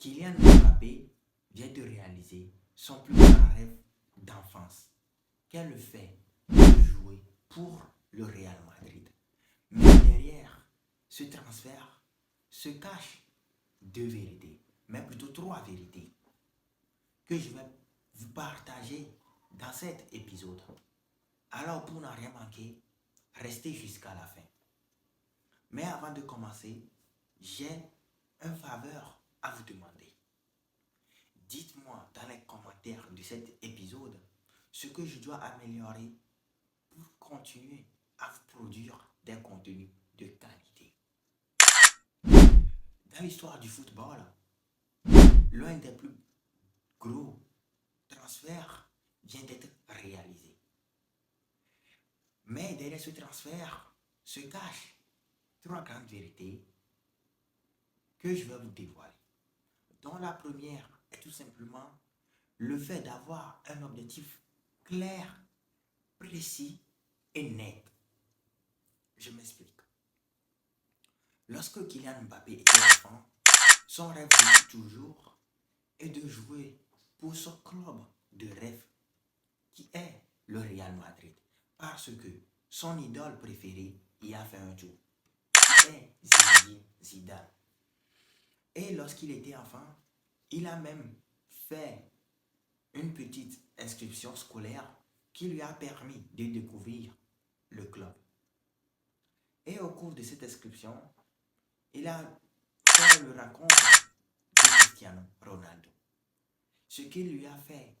Kylian Mbappé vient de réaliser son plus grand rêve d'enfance, qu'est le fait de jouer pour le Real Madrid. Mais derrière ce transfert se cachent deux vérités, mais plutôt trois vérités, que je vais vous partager dans cet épisode. Alors pour ne rien manquer, restez jusqu'à la fin. Mais avant de commencer, j'ai un faveur à vous demander. Dites-moi dans les commentaires de cet épisode ce que je dois améliorer pour continuer à vous produire des contenus de qualité. Dans l'histoire du football, l'un des plus gros transferts vient d'être réalisé. Mais derrière ce transfert se cachent trois grandes vérités que je vais vous dévoiler. Dont la première est tout simplement le fait d'avoir un objectif clair, précis et net. Je m'explique. Lorsque Kylian Mbappé était enfant, son rêve depuis toujours est de jouer pour son club de rêve qui est le Real Madrid. Parce que son idole préférée y a fait un tour. Qui est Zinedine Zidane. Et lorsqu'il était enfant, il a même fait une petite inscription scolaire qui lui a permis de découvrir le club. Et au cours de cette inscription, il a fait le rencontre de Cristiano Ronaldo. Ce qui lui a fait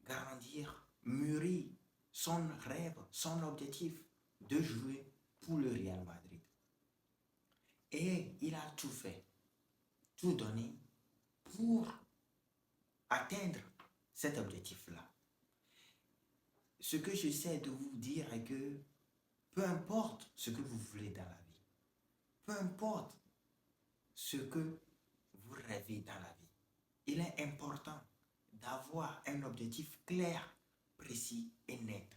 grandir, mûrir son rêve, son objectif de jouer pour le Real Madrid. Et il a tout fait, tout donné pour atteindre cet objectif-là. Ce que j'essaie de vous dire est que peu importe ce que vous voulez dans la vie, peu importe ce que vous rêvez dans la vie, il est important d'avoir un objectif clair, précis et net.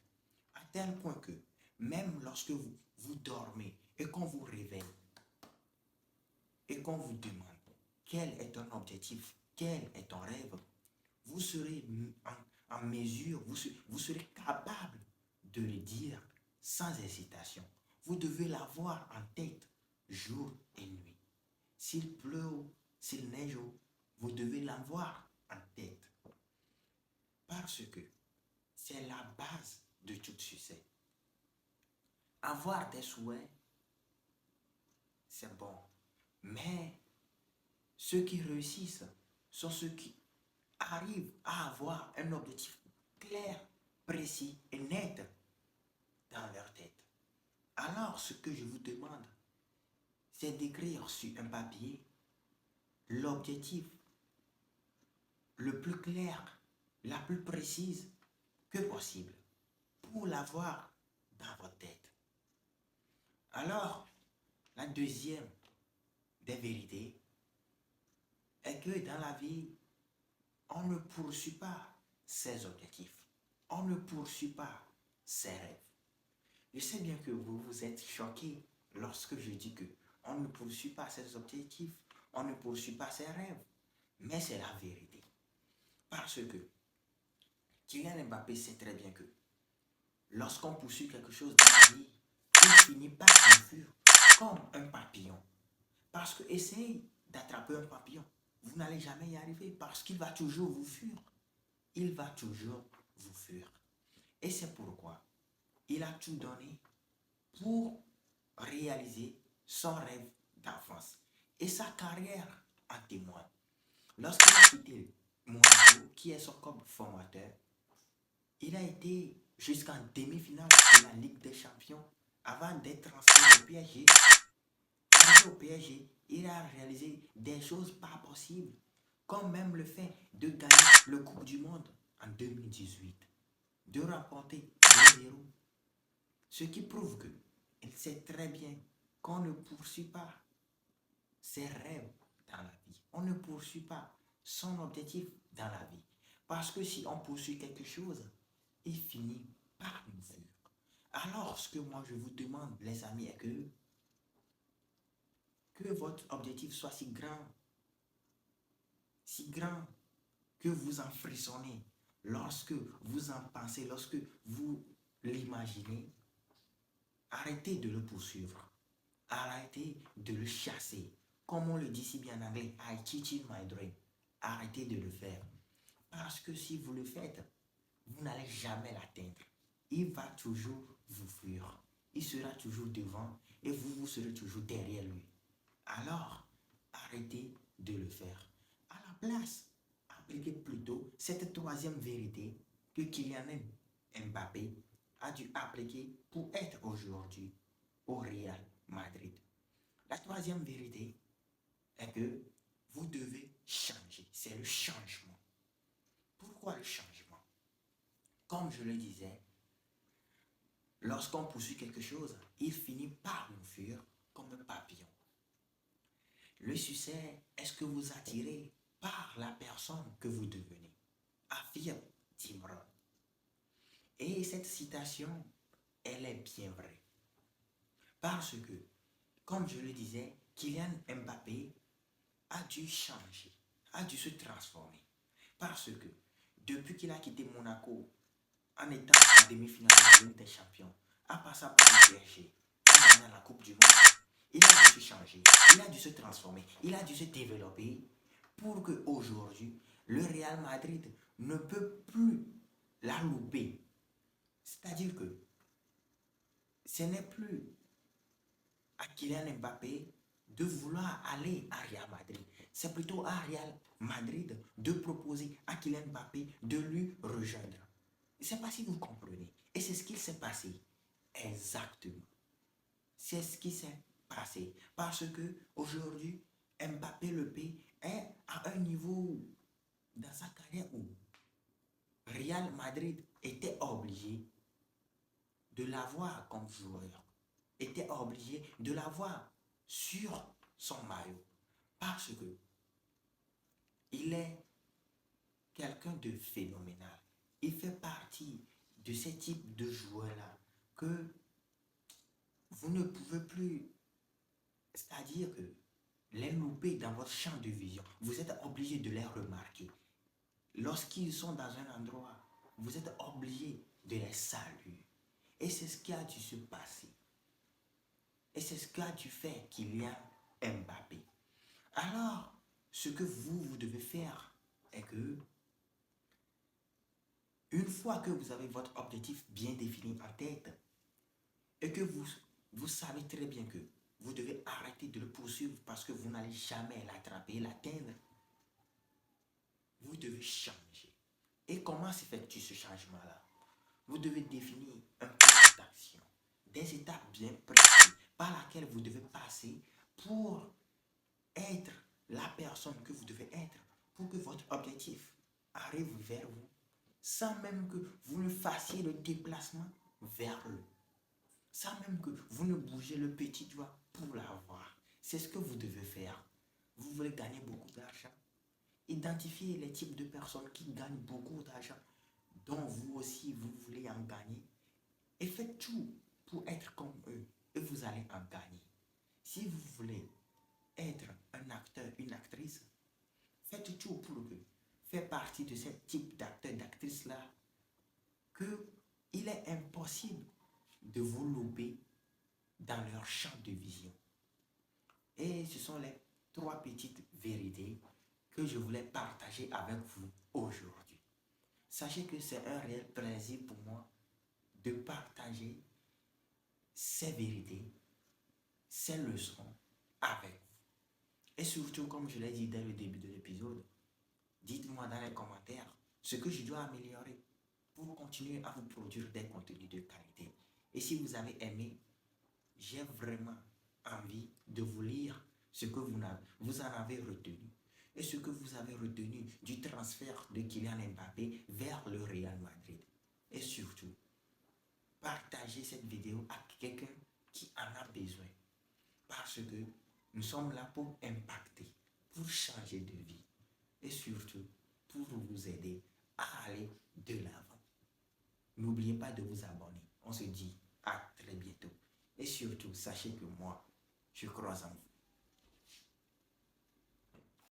À tel point que même lorsque vous dormez et qu'on vous réveille et qu'on vous demande quel est ton objectif, quel est ton rêve, vous serez en mesure, vous serez capable de le dire sans hésitation. Vous devez l'avoir en tête jour et nuit. S'il pleut, s'il neige, vous devez l'avoir en tête. Parce que c'est la base de tout succès. Avoir des souhaits, c'est bon. Mais ceux qui réussissent sont ceux qui arrivent à avoir un objectif clair, précis et net dans leur tête. Alors, ce que je vous demande, c'est d'écrire sur un papier l'objectif le plus clair, la plus précise que possible pour l'avoir dans votre tête. Alors, la deuxième des vérités est que dans la vie, on ne poursuit pas ses objectifs. On ne poursuit pas ses rêves. Je sais bien que vous vous êtes choqués lorsque je dis que on ne poursuit pas ses objectifs, on ne poursuit pas ses rêves. Mais c'est la vérité. Parce que Kylian Mbappé sait très bien que lorsqu'on poursuit quelque chose dans la vie, il finit par s'enfuir comme un papillon. Parce que essayez d'attraper un papillon, vous n'allez jamais y arriver parce qu'il va toujours vous fuir. Il va toujours vous fuir. Et c'est pourquoi il a tout donné pour réaliser son rêve d'enfance. Et sa carrière en témoigne. Lorsqu'il a quitté Monaco, qui est son club formateur, il a été jusqu'en demi-finale de la Ligue des Champions avant d'être transféré au PSG. Arrivé au PSG, il a réalisé des choses pas possibles, comme même le fait de gagner le Coupe du Monde en 2018, de remporter 2-0. Ce qui prouve qu'il sait très bien qu'on ne poursuit pas ses rêves dans la vie. On ne poursuit pas son objectif dans la vie. Parce que si on poursuit quelque chose, il finit par nous fuir. Alors, ce que moi je vous demande, les amis, est que votre objectif soit si grand si grand que vous en frissonnez lorsque vous en pensez, lorsque vous l'imaginez, arrêtez de le poursuivre. Arrêtez de le chasser. Comme on le dit si bien en anglais, I chasing my dream. Arrêtez de le faire. Parce que si vous le faites, vous n'allez jamais l'atteindre. Il va toujours vous fuir. Il sera toujours devant et vous serez toujours derrière lui. Alors, arrêtez de le faire. À la place, appliquez plutôt cette troisième vérité que Kylian Mbappé a dû appliquer pour être aujourd'hui au Real Madrid. La troisième vérité est que vous devez changer. C'est le changement. Pourquoi le changement? Comme je le disais, lorsqu'on poursuit quelque chose, il finit par nous fuir comme un papillon. Le succès est ce que vous attirez par la personne que vous devenez, affirme Tim Roth. Et cette citation, elle est bien vraie. Parce que, comme je le disais, Kylian Mbappé a dû changer, a dû se transformer. Parce que, depuis qu'il a quitté Monaco, en étant en demi-finale de la Ligue des Champions, en passant par le PSG, en gagnant la Coupe du Monde, il a dû se changer, il a dû se transformer, il a dû se développer pour qu'aujourd'hui, le Real Madrid ne peut plus la louper. C'est-à-dire que ce n'est plus à Kylian Mbappé de vouloir aller à Real Madrid. C'est plutôt à Real Madrid de proposer à Kylian Mbappé de lui rejoindre. Je ne sais pas si vous comprenez. Et c'est ce qui s'est passé. Exactement. C'est ce qui s'est passé. Parce que aujourd'hui, Mbappé le P est à un niveau dans sa carrière où Real Madrid était obligé de l'avoir comme joueur, était obligé de l'avoir sur son maillot. Parce que il est quelqu'un de phénoménal. Il fait partie de ces types de joueurs-là que vous ne pouvez plus, c'est-à-dire que les louper dans votre champ de vision. Vous êtes obligé de les remarquer. Lorsqu'ils sont dans un endroit, vous êtes obligé de les saluer. Et c'est ce qui a dû se passer. Et c'est ce qu'a dû faire Kylian Mbappé. Alors, ce que vous devez faire est que, une fois que vous avez votre objectif bien défini en tête, et que vous savez très bien que vous devez arrêter de le poursuivre parce que vous n'allez jamais l'attraper, l'atteindre, vous devez changer. Et comment s'effectue ce changement-là? Vous devez définir un plan d'action, des étapes bien précises par laquelle vous devez passer pour être la personne que vous devez être, pour que votre objectif arrive vers vous, sans même que vous ne fassiez le déplacement vers eux, sans même que vous ne bougez le petit doigt pour l'avoir. C'est ce que vous devez faire. Vous voulez gagner beaucoup d'argent? Identifiez les types de personnes qui gagnent beaucoup d'argent, dont vous aussi vous voulez en gagner, et faites tout pour être comme eux, et vous allez en gagner. Si vous voulez être un acteur, une actrice, faites tout pour que faire partie de ce type d'acteur, d'actrice-là, qu'il est impossible de vous louper dans leur champ de vision. Et ce sont les trois petites vérités que je voulais partager avec vous aujourd'hui. Sachez que c'est un réel plaisir pour moi de partager ces vérités, ces leçons avec vous. Et surtout, comme je l'ai dit dès le début de l'épisode, dites-moi dans les commentaires ce que je dois améliorer pour continuer à vous produire des contenus de qualité. Et si vous avez aimé, j'ai vraiment envie de vous lire ce que vous en avez retenu. Et ce que vous avez retenu du transfert de Kylian Mbappé vers le Real Madrid. Et surtout, partagez cette vidéo à quelqu'un qui en a besoin. Parce que nous sommes là pour impacter, pour changer de vie. Et surtout, pour vous aider à aller de l'avant. N'oubliez pas de vous abonner. On se dit à très bientôt. Et surtout, sachez que moi, je crois en vous.